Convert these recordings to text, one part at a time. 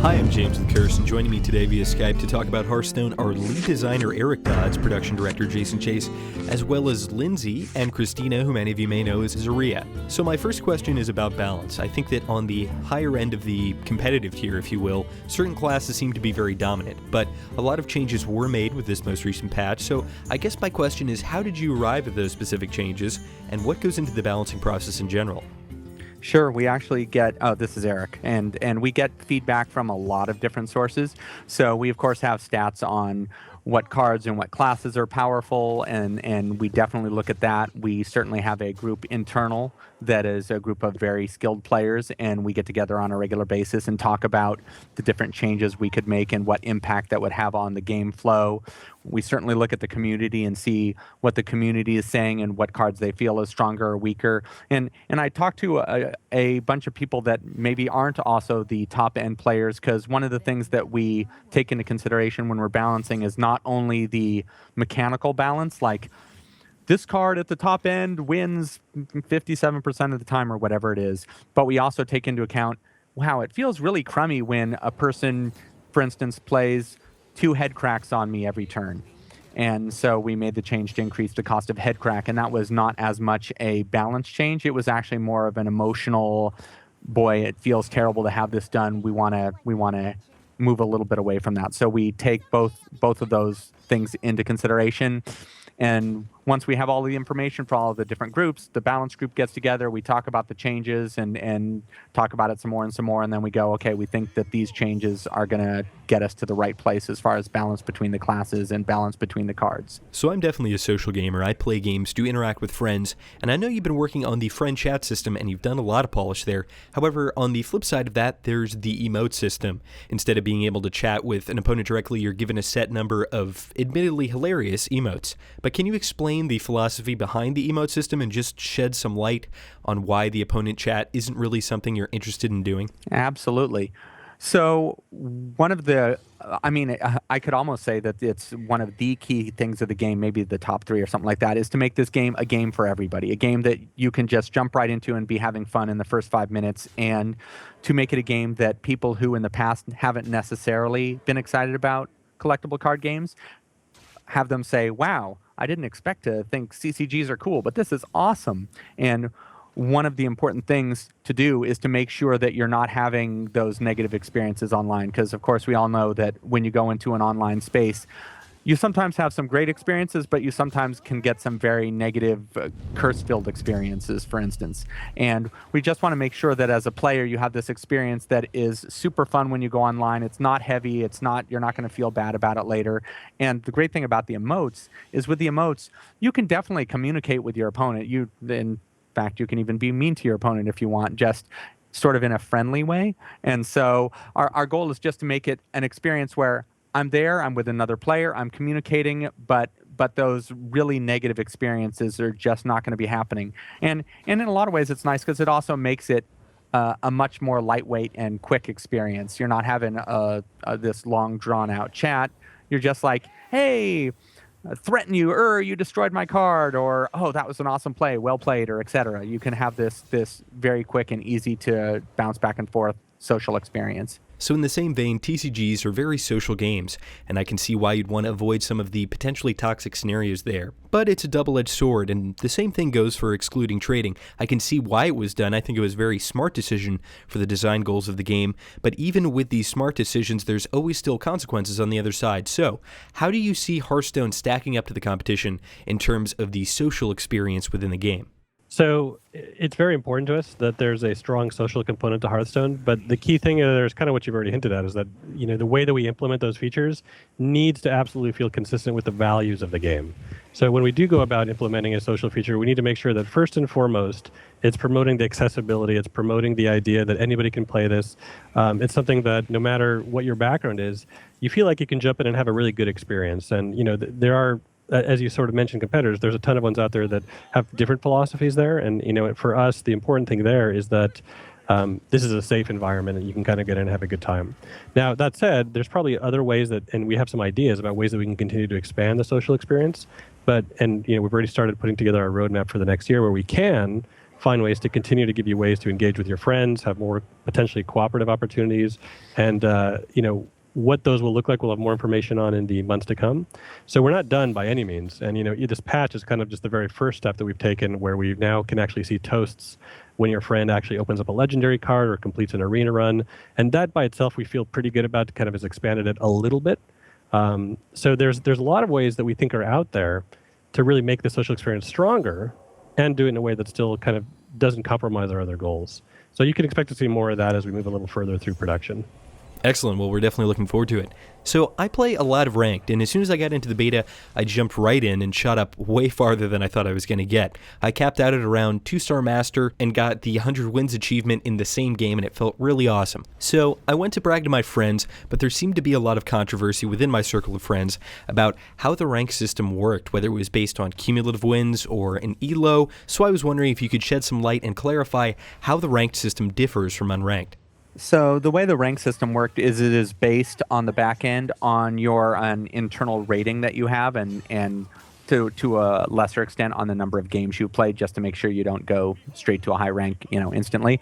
Hi, I'm James with Curse, and joining me today via Skype to talk about Hearthstone are lead designer Eric Dodds, production director Jason Chase, as well as Lindsay and Christina, who many of you may know as Zaria. So my first question is about balance. I think that on the higher end of the competitive tier, if you will, certain classes seem to be very dominant, but a lot of changes were made with this most recent patch. So I guess my question is, how did you arrive at those specific changes, and what goes into the balancing process in general? Sure, we actually get, this is Eric, and we get feedback from a lot of different sources. So we, of course, have stats on what cards and what classes are powerful, and we definitely look at that. We certainly have a group internal that is a group of very skilled players, and we get together on a regular basis and talk about the different changes we could make and what impact that would have on the game flow. We certainly look at the community and see what the community is saying and what cards they feel is stronger or weaker. And I talked to a bunch of people that maybe aren't also the top end players, because one of the things that we take into consideration when we're balancing is not only the mechanical balance, like this card at the top end wins 57% of the time or whatever it is, but we also take into account, wow, it feels really crummy when a person, for instance, plays 2 head cracks on me every turn. And so we made the change to increase the cost of head crack, and that was not as much a balance change. It was actually more of an emotional, boy, it feels terrible to have this done. We want to move a little bit away from that. So we take both of those things into consideration. And once we have all the information for all of the different groups, the balance group gets together, we talk about the changes and talk about it some more, and then we go, okay, we think that these changes are going to get us to the right place as far as balance between the classes and balance between the cards. So I'm definitely a social gamer. I play games, do interact with friends, and I know you've been working on the friend chat system and you've done a lot of polish there. However, on the flip side of that, there's the emote system. Instead of being able to chat with an opponent directly, you're given a set number of admittedly hilarious emotes. But can you explain the philosophy behind the emote system and just shed some light on why the opponent chat isn't really something you're interested in doing? Absolutely. So one of the, I could almost say that it's one of the key things of the game, maybe the top 3 or something like that, is to make this game a game for everybody, a game that you can just jump right into and be having fun in the first 5 minutes, and to make it a game that people who in the past haven't necessarily been excited about collectible card games, have them say, wow, I didn't expect to think CCGs are cool, but this is awesome. And one of the important things to do is to make sure that you're not having those negative experiences online, because of course we all know that when you go into an online space, you sometimes have some great experiences, but you sometimes can get some very negative curse-filled experiences, for instance. And we just want to make sure that as a player, you have this experience that is super fun when you go online. It's not heavy. You're not going to feel bad about it later. And the great thing about the emotes is with the emotes, you can definitely communicate with your opponent. In fact, you can even be mean to your opponent if you want, just sort of in a friendly way. And so our goal is just to make it an experience where I'm there, I'm with another player, I'm communicating, but those really negative experiences are just not going to be happening. And in a lot of ways, it's nice because it also makes it a much more lightweight and quick experience. You're not having this long, drawn-out chat. You're just like, hey, threaten you, you destroyed my card, or, oh, that was an awesome play, well played, or etc. You can have this very quick and easy to bounce back and forth social experience. So in the same vein, TCGs are very social games, and I can see why you'd want to avoid some of the potentially toxic scenarios there. But it's a double-edged sword, and the same thing goes for excluding trading. I can see why it was done. I think it was a very smart decision for the design goals of the game, but even with these smart decisions, there's always still consequences on the other side. So how do you see Hearthstone stacking up to the competition in terms of the social experience within the game? So it's very important to us that there's a strong social component to Hearthstone, but the key thing there is kind of what you've already hinted at, is that the way that we implement those features needs to absolutely feel consistent with the values of the game. So when we do go about implementing a social feature, we need to make sure that first and foremost, it's promoting the accessibility, it's promoting the idea that anybody can play this. It's something that no matter what your background is, you feel like you can jump in and have a really good experience. And there are, as you sort of mentioned, competitors, there's a ton of ones out there that have different philosophies there. And, for us, the important thing there is that this is a safe environment and you can kind of get in and have a good time. Now, that said, there's probably other ways and we have some ideas about ways that we can continue to expand the social experience. We've already started putting together our roadmap for the next year where we can find ways to continue to give you ways to engage with your friends, have more potentially cooperative opportunities, and what those will look like, we'll have more information on in the months to come. So we're not done by any means. And, this patch is kind of just the very first step that we've taken, where we now can actually see toasts when your friend actually opens up a legendary card or completes an arena run. And that by itself, we feel pretty good about, kind of has expanded it a little bit. So there's a lot of ways that we think are out there to really make the social experience stronger and do it in a way that still kind of doesn't compromise our other goals. So you can expect to see more of that as we move a little further through production. Excellent. Well, we're definitely looking forward to it. So I play a lot of ranked, and as soon as I got into the beta, I jumped right in and shot up way farther than I thought I was going to get. I capped out at around 2-star master and got the 100 wins achievement in the same game, and it felt really awesome. So I went to brag to my friends, but there seemed to be a lot of controversy within my circle of friends about how the rank system worked, whether it was based on cumulative wins or an elo. So I was wondering if you could shed some light and clarify how the ranked system differs from unranked. So the way the rank system worked is it is based on the back end on your internal rating that you have, and to a lesser extent on the number of games you played, just to make sure you don't go straight to a high rank, instantly.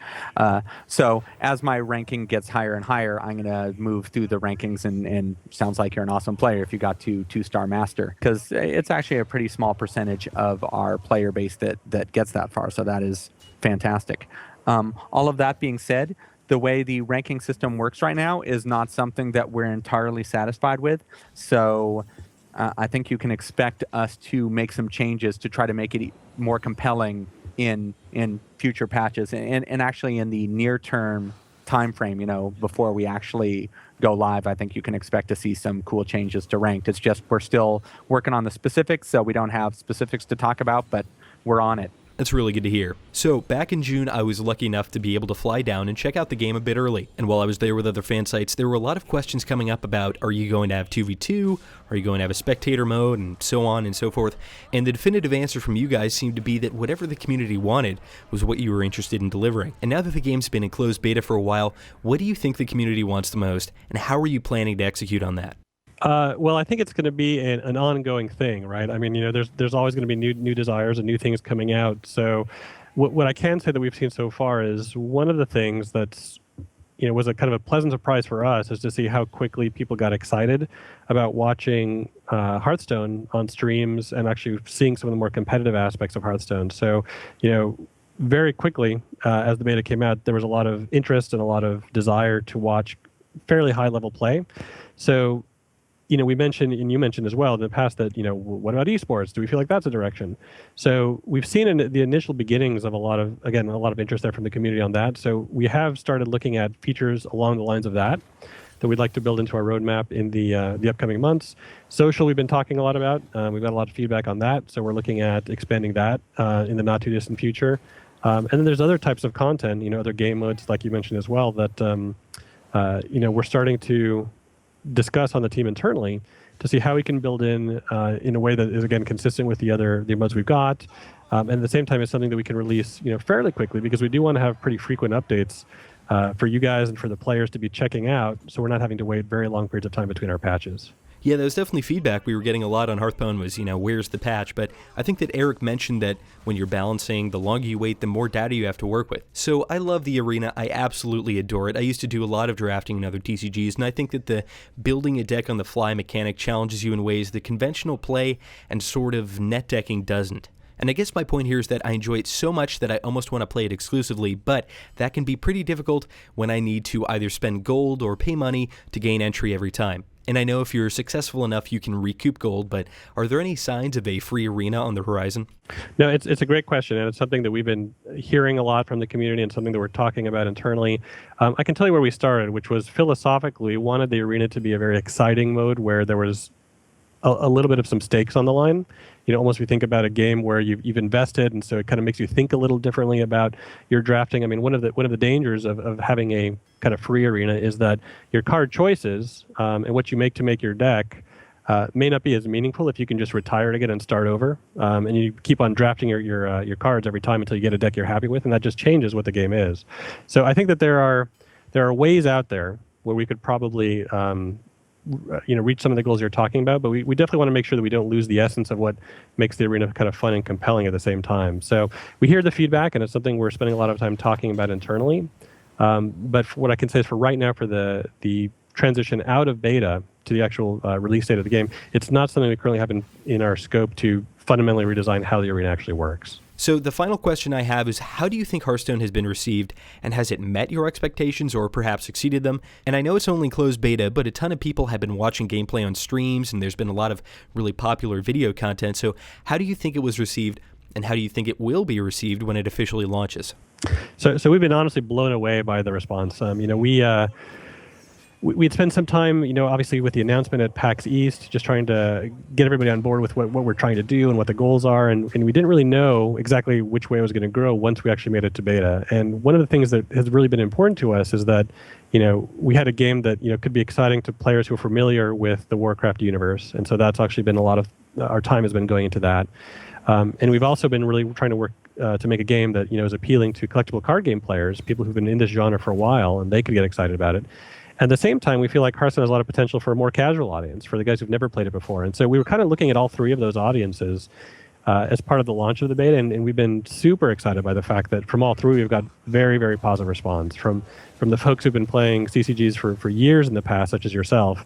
So as my ranking gets higher and higher, I'm going to move through the rankings, and sounds like you're an awesome player if you got to 2-star master, because it's actually a pretty small percentage of our player base that gets that far. So that is fantastic. All of that being said, the way the ranking system works right now is not something that we're entirely satisfied with. So I think you can expect us to make some changes to try to make it more compelling in future patches, and actually in the near term time frame, before we actually go live. I think you can expect to see some cool changes to ranked. It's just we're still working on the specifics, so we don't have specifics to talk about, but we're on it. That's really good to hear. So, back in June, I was lucky enough to be able to fly down and check out the game a bit early. And while I was there with other fan sites, there were a lot of questions coming up about, are you going to have 2v2? Are you going to have a spectator mode? And so on and so forth. And the definitive answer from you guys seemed to be that whatever the community wanted was what you were interested in delivering. And now that the game's been in closed beta for a while, what do you think the community wants the most? And how are you planning to execute on that? Well, I think it's going to be an ongoing thing, right? I mean, there's always going to be new desires and new things coming out. So what I can say that we've seen so far is one of the things that's, was a kind of a pleasant surprise for us is to see how quickly people got excited about watching Hearthstone on streams and actually seeing some of the more competitive aspects of Hearthstone. So, very quickly, as the beta came out, there was a lot of interest and a lot of desire to watch fairly high-level play. So, we mentioned, and you mentioned as well in the past that, what about esports? Do we feel like that's a direction? So we've seen in the initial beginnings of a lot of interest there from the community on that. So we have started looking at features along the lines of that we'd like to build into our roadmap in the upcoming months. Social, we've been talking a lot about. We've got a lot of feedback on that. So we're looking at expanding that in the not too distant future. And then there's other types of content, other game modes, like you mentioned as well, that, we're starting to discuss on the team internally to see how we can build in a way that is, again, consistent with the modes we've got, and at the same time is something that we can release fairly quickly, because we do want to have pretty frequent updates for you guys and for the players to be checking out, so we're not having to wait very long periods of time between our patches. Yeah, there was definitely feedback we were getting a lot on Hearthstone was, where's the patch? But I think that Eric mentioned that when you're balancing, the longer you wait, the more data you have to work with. So I love the arena. I absolutely adore it. I used to do a lot of drafting in other TCGs, and I think that the building a deck on the fly mechanic challenges you in ways that conventional play and sort of net decking doesn't. And I guess my point here is that I enjoy it so much that I almost want to play it exclusively, but that can be pretty difficult when I need to either spend gold or pay money to gain entry every time. And I know if you're successful enough, you can recoup gold, but are there any signs of a free arena on the horizon? No, it's a great question, and it's something that we've been hearing a lot from the community and something that we're talking about internally. I can tell you where we started, which was philosophically, we wanted the arena to be a very exciting mode where there was a little bit of some stakes on the line. Almost we think about a game where you've invested, and so it kind of makes you think a little differently about your drafting. I mean, one of the dangers of having a kind of free arena is that your card choices and what you make your deck may not be as meaningful if you can just retire it again and start over, and you keep on drafting your cards every time until you get a deck you're happy with, and that just changes what the game is. So I think that there are ways out there where we could probably reach some of the goals you're talking about, but we definitely want to make sure that we don't lose the essence of what makes the arena kind of fun and compelling at the same time. So we hear the feedback, and it's something we're spending a lot of time talking about internally. But what I can say is for right now, for the transition out of beta to the actual release date of the game, it's not something we currently have in our scope to fundamentally redesign how the arena actually works. So the final question I have is, how do you think Hearthstone has been received, and has it met your expectations or perhaps exceeded them? And I know it's only closed beta, but a ton of people have been watching gameplay on streams, and there's been a lot of really popular video content. So how do you think it was received, and how do you think it will be received when it officially launches? So we've been honestly blown away by the response. We'd spent some time, obviously with the announcement at PAX East, just trying to get everybody on board with what we're trying to do and what the goals are. And we didn't really know exactly which way it was going to grow once we actually made it to beta. And one of the things that has really been important to us is that, we had a game that, could be exciting to players who are familiar with the Warcraft universe. And so that's actually been a lot of our time has been going into that. And we've also been really trying to work to make a game that, is appealing to collectible card game players, people who've been in this genre for a while, and they could get excited about it. At the same time, we feel like Hearthstone has a lot of potential for a more casual audience, for the guys who've never played it before. And so we were kind of looking at all three of those audiences as part of the launch of the beta, and we've been super excited by the fact that from all three, we've got very, very positive response from the folks who've been playing CCGs for years in the past, such as yourself.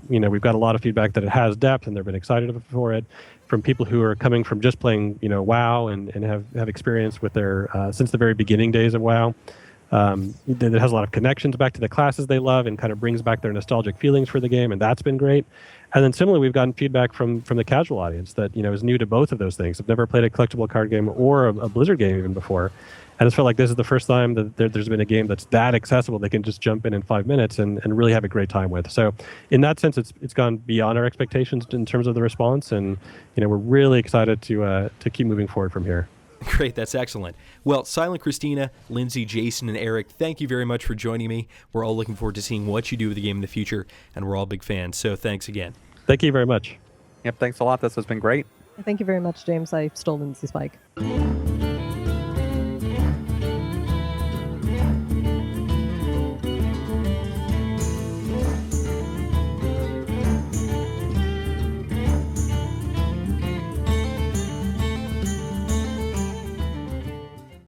We've got a lot of feedback that it has depth, and they've been excited for it. From people who are coming from just playing, WoW and have experience with their since the very beginning days of WoW. That has a lot of connections back to the classes they love and kind of brings back their nostalgic feelings for the game, and that's been great. And then similarly, we've gotten feedback from the casual audience that is new to both of those things. I've never played a collectible card game or a Blizzard game even before, and it's felt like this is the first time that there's been a game that's that accessible they can just jump in 5 minutes and really have a great time with. So in that sense, it's gone beyond our expectations in terms of the response, and we're really excited to keep moving forward from here. Great, that's excellent. Well, Silent Christina, Lindsay, Jason, and Eric, thank you very much for joining me. We're all looking forward to seeing what you do with the game in the future, and we're all big fans, so thanks again. Thank you very much. Yep, thanks a lot. This has been great. Thank you very much, James. I stole Lindsay's bike.